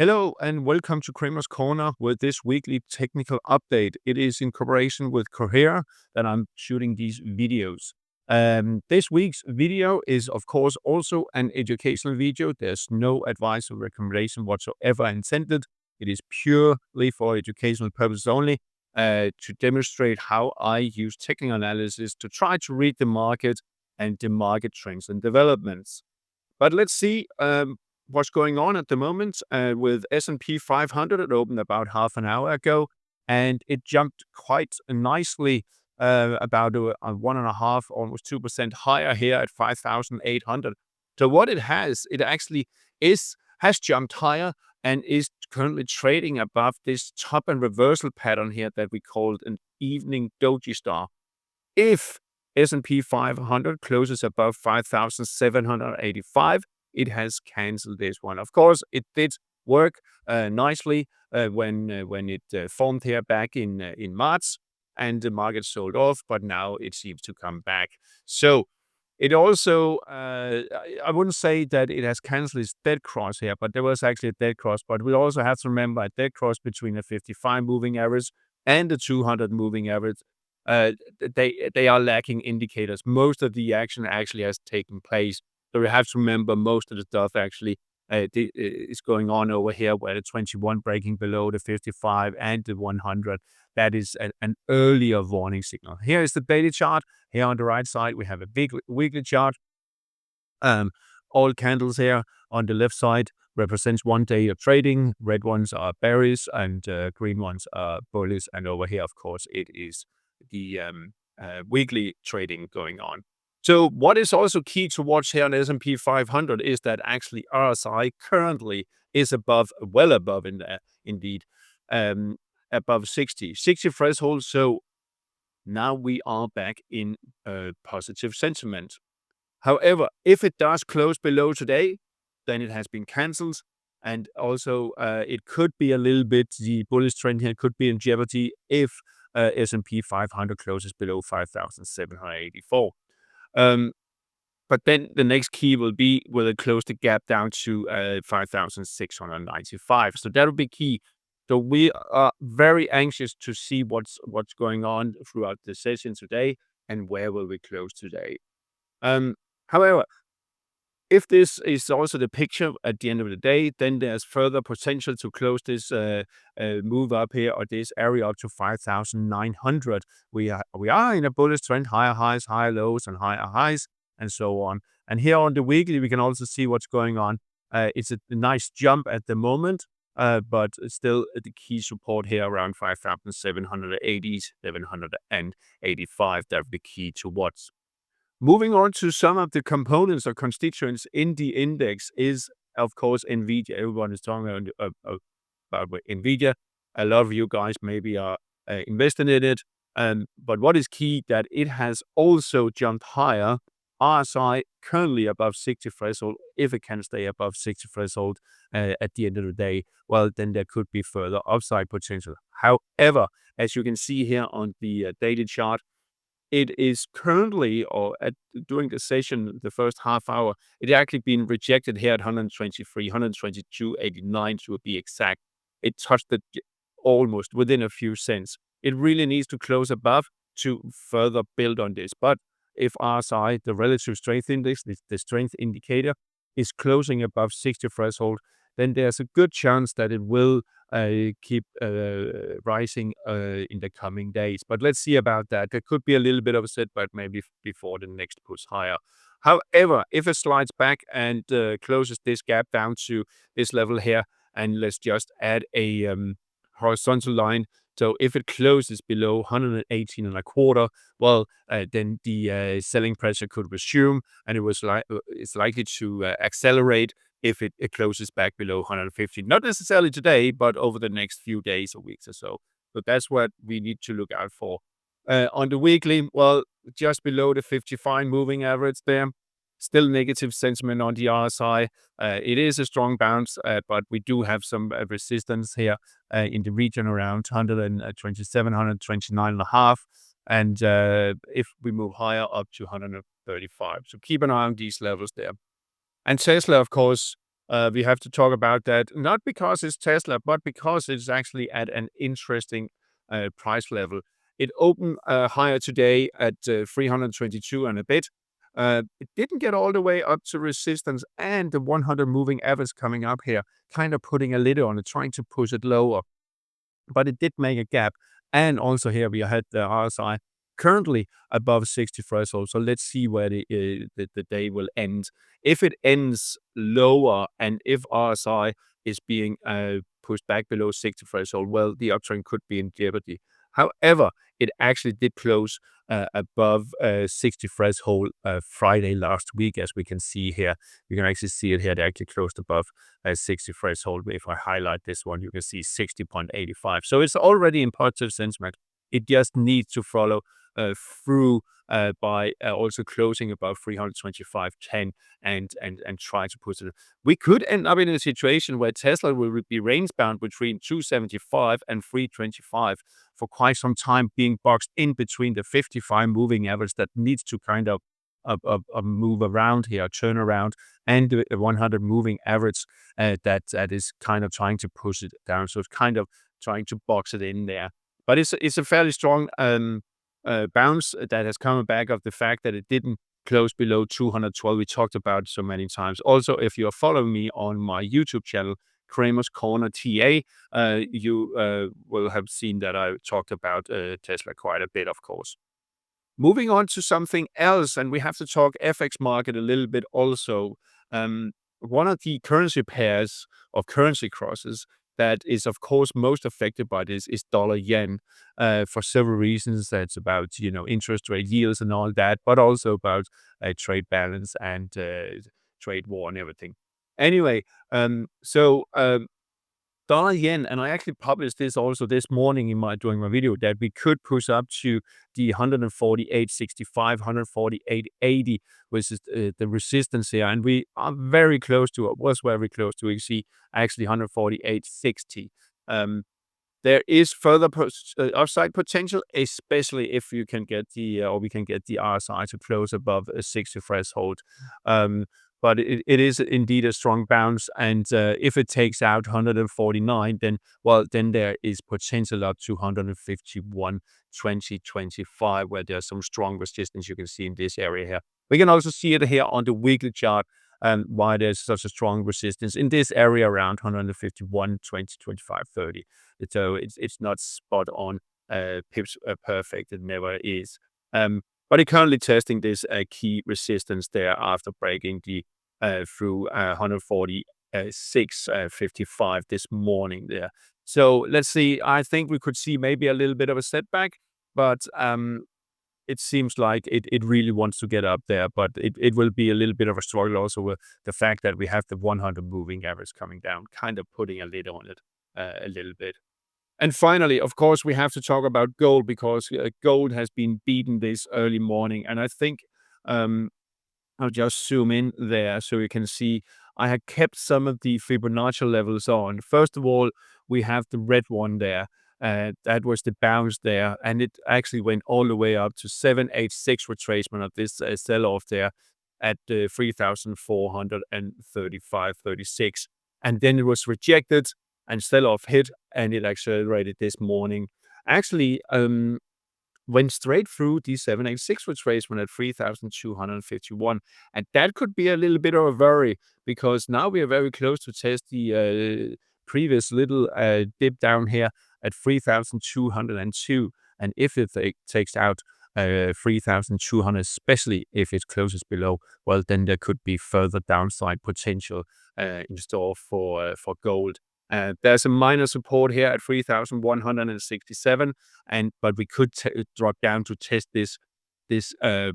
Hello and welcome to Kramer's Corner with this weekly technical update. It is in cooperation with 𝗧𝗏 that I'm shooting these videos. This week's video is, of course, also an educational video. There's no advice or recommendation whatsoever intended. It is purely for educational purposes only to demonstrate how I use technical analysis to try to read the market and the market trends and developments. But let's see what's going on at the moment with S&P 500. It opened about half an hour ago, and it jumped quite nicely, about 1.5%, almost 2% higher here at 5,800. So what it actually has jumped higher and is currently trading above this top and reversal pattern here that we called an evening doji star. If S&P 500 closes above 5,785, it has canceled this one. Of course, it did work nicely when it formed here back in March, and the market sold off, but now it seems to come back. So it also, I wouldn't say that it has canceled its dead cross here, but there was actually a dead cross. But we also have to remember a dead cross between a 55 moving average and the 200 moving average. They are lacking indicators. Most of the action actually has taken place. So we have to remember most of the stuff actually is going on over here, where the 21 breaking below the 55 and the 100. That is an earlier warning signal. Here is the daily chart. Here on the right side, we have a weekly chart. All candles here on the left side represents 1 day of trading. Red ones are bearish and green ones are bullish. And over here, of course, it is the weekly trading going on. So what is also key to watch here on S&P 500 is that actually RSI currently is well above indeed, above 60 threshold. So now we are back in positive sentiment. However, if it does close below today, then it has been cancelled. And also it could be a little bit, the bullish trend here could be in jeopardy if S&P 500 closes below 5,784. But then the next key will be, will it close the gap down to 5,695? So that will be key. So we are very anxious to see what's going on throughout the session today and where will we close today. However, if this is also the picture at the end of the day, then there's further potential to close this move up here, or this area up to 5,900. We are in a bullish trend, higher highs, higher lows, and higher highs, and so on. And here on the weekly, we can also see what's going on. It's a nice jump at the moment, but still the key support here around 5,780, 785. That's the key to watch. Moving on to some of the components or constituents in the index is, of course, NVIDIA. Everyone is talking about NVIDIA. A lot of you guys maybe are invested in it. But what is key, that it has also jumped higher. RSI currently above 60 threshold. If it can stay above 60 threshold at the end of the day, well, then there could be further upside potential. However, as you can see here on the daily chart, it is currently, during the session, the first half hour, it actually been rejected here at 123, 122.89 to be exact. It touched it almost within a few cents. It really needs to close above to further build on this. But if RSI, the relative strength index, the strength indicator, is closing above 60 threshold, then there's a good chance that it will keep rising in the coming days. But let's see about that. There could be a little bit of a setback maybe before the next push higher. However, if it slides back and closes this gap down to this level here, and let's just add a horizontal line. So if it closes below 118.25, well, then the selling pressure could resume, and it's likely to accelerate if it closes back below 150. Not necessarily today, but over the next few days or weeks or so. So that's what we need to look out for. On the weekly, well, just below the 55 moving average there. Still negative sentiment on the RSI. It is a strong bounce, but we do have some resistance here in the region around 127, 129.5. And if we move higher, up to 135. So keep an eye on these levels there. And Tesla, of course, We have to talk about that, not because it's Tesla, but because it's actually at an interesting price level. It opened higher today at 322 and a bit. It didn't get all the way up to resistance, and the 100 moving average coming up here, kind of putting a lid on it, trying to push it lower. But it did make a gap. And also here we had the RSI currently above 60 threshold. So let's see where the day will end. If it ends lower and if RSI is being pushed back below 60 threshold, well, the uptrend could be in jeopardy. However, it actually did close above 60 threshold Friday last week, as we can see here. You can actually see it here. They actually closed above 60 threshold. If I highlight this one, you can see 60.85. So it's already in positive sentiment. It just needs to follow through by also closing above 325.10 and try to push it. We could end up in a situation where Tesla will be range bound between 275 and 325 for quite some time, being boxed in between the 55 moving average that needs to kind of move around here, turn around, and the 100 moving average that is kind of trying to push it down. So it's kind of trying to box it in there. But it's a fairly strong bounce that has come back of the fact that it didn't close below 212. We talked about it so many times. Also, if you're following me on my YouTube channel, Cramer's Corner TA, you will have seen that I talked about Tesla quite a bit, of course. Moving on to something else, and we have to talk FX market a little bit also. One of the currency pairs of currency crosses that is, of course, most affected by this is dollar-yen for several reasons. That's about, interest rate yields and all that, but also about trade balance and trade war and everything. Anyway, dollar-yen, and I actually published this also this morning during my video, that we could push up to the 148.65, 148.80, which is the resistance here, and we are very close to it. Was very close to. You see, actually 148.60. There is further upside potential, especially if you can get we can get the RSI to close above a 60 threshold. But it is indeed a strong bounce, and if it takes out 149, then there is potential up to 151.2025, where there's some strong resistance you can see in this area here. We can also see it here on the weekly chart, why there's such a strong resistance in this area around 151.2025.30. So it's not spot on pips perfect. It never is. But it's currently testing this key resistance there after breaking the through 146.55 this morning there. So let's see. I think we could see maybe a little bit of a setback, but it seems like it really wants to get up there. But it will be a little bit of a struggle also with the fact that we have the 100 moving average coming down, kind of putting a lid on it a little bit. And finally, of course, we have to talk about gold, because gold has been beaten this early morning. And I think I'll just zoom in there so you can see I had kept some of the Fibonacci levels on. First of all, we have the red one there. That was the bounce there. And it actually went all the way up to 786 retracement of this sell-off there at 3,435.36. And then it was rejected, and sell-off hit, and it accelerated this morning. Actually, went straight through the 786 retracement at 3,251. And that could be a little bit of a worry, because now we are very close to test the previous little dip down here at 3,202. And if it takes out 3,200, especially if it closes below, well, then there could be further downside potential in store for gold. There's a minor support here at 3,167, but we could drop down to test this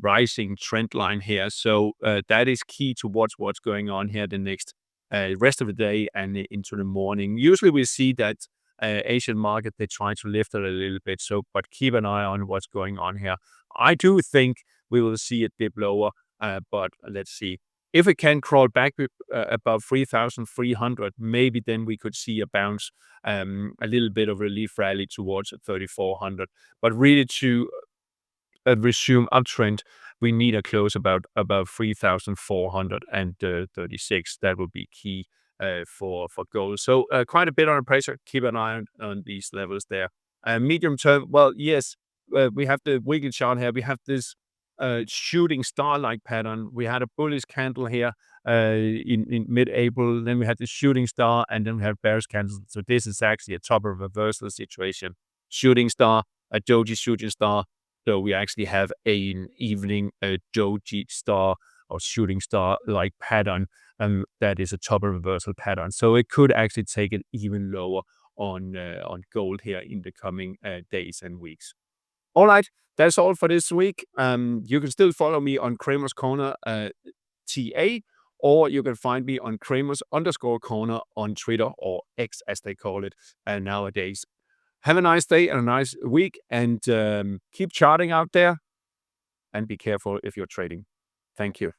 rising trend line here. So that is key to watch what's going on here the next rest of the day and into the morning. Usually we see that Asian market, they try to lift it a little bit. But keep an eye on what's going on here. I do think we will see it dip lower, but let's see. If it can crawl back above 3,300, maybe then we could see a bounce, a little bit of relief rally towards 3,400. But really to resume uptrend, we need a close above 3,436. That will be key for gold. So quite a bit under pressure. Keep an eye on these levels there. Medium term, well, yes, we have the weekly chart here. We have this shooting star-like pattern. We had a bullish candle here in mid-April. Then we had the shooting star, and then we have bearish candles. So this is actually a top of reversal situation. Shooting star, a doji shooting star. So we actually have an evening doji star or shooting star-like pattern, and that is a top of reversal pattern. So it could actually take it even lower on gold here in the coming days and weeks. All right, that's all for this week. You can still follow me on Kramer's Corner TA, or you can find me on Kramers_Corner on Twitter, or X as they call it nowadays. Have a nice day and a nice week, and keep charting out there, and be careful if you're trading. Thank you.